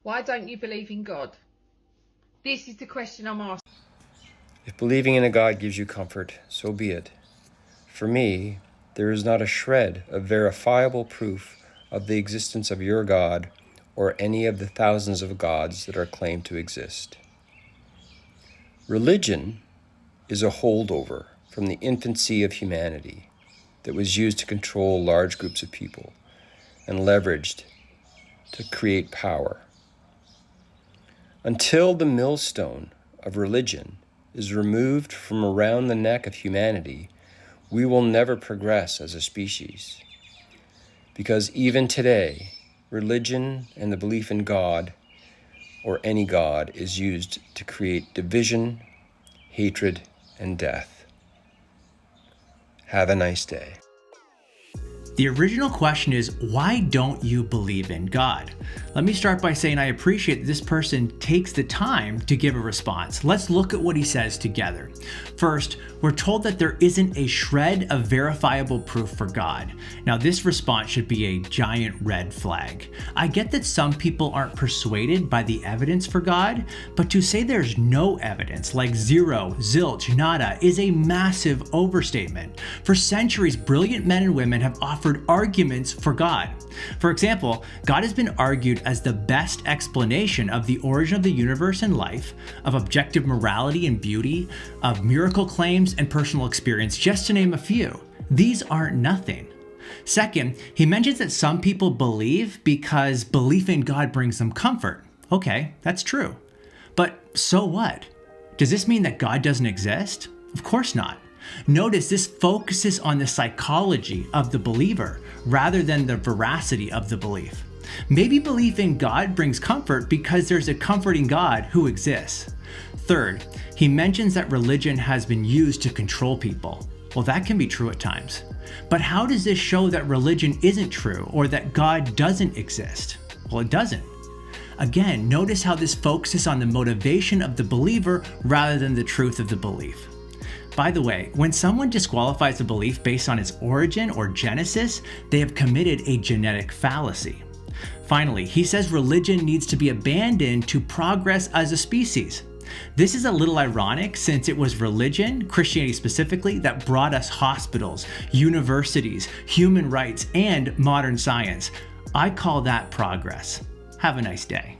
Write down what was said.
Why don't you believe in God? This is the question I'm asking. If believing in a God gives you comfort, so be it. For me, there is not a shred of verifiable proof of the existence of your God or any of the thousands of gods that are claimed to exist. Religion is a holdover from the infancy of humanity that was used to control large groups of people and leveraged to create power. Until the millstone of religion is removed from around the neck of humanity, we will never progress as a species. Because even today, religion and the belief in God or any God is used to create division, hatred, and death. Have a nice day. The original question is, why don't you believe in God? Let me start by saying I appreciate that this person takes the time to give a response. Let's look at what he says together. First, we're told that there isn't a shred of verifiable proof for God. Now, this response should be a giant red flag. I get that some people aren't persuaded by the evidence for God, but to say there's no evidence, like zero, zilch, nada, is a massive overstatement. For centuries, brilliant men and women have offered arguments for God. For example, God has been argued as the best explanation of the origin of the universe and life, of objective morality and beauty, of miracle claims and personal experience, just to name a few. These aren't nothing. Second, he mentions that some people believe because belief in God brings them comfort. Okay, that's true. But so what? Does this mean that God doesn't exist? Of course not. Notice this focuses on the psychology of the believer rather than the veracity of the belief. Maybe belief in God brings comfort because there's a comforting God who exists. Third, he mentions that religion has been used to control people. Well, that can be true at times. But how does this show that religion isn't true or that God doesn't exist? Well, it doesn't. Again, notice how this focuses on the motivation of the believer rather than the truth of the belief. By the way, when someone disqualifies a belief based on its origin or genesis, they have committed a genetic fallacy. Finally, he says religion needs to be abandoned to progress as a species. This is a little ironic since it was religion, Christianity specifically, that brought us hospitals, universities, human rights, and modern science. I call that progress. Have a nice day.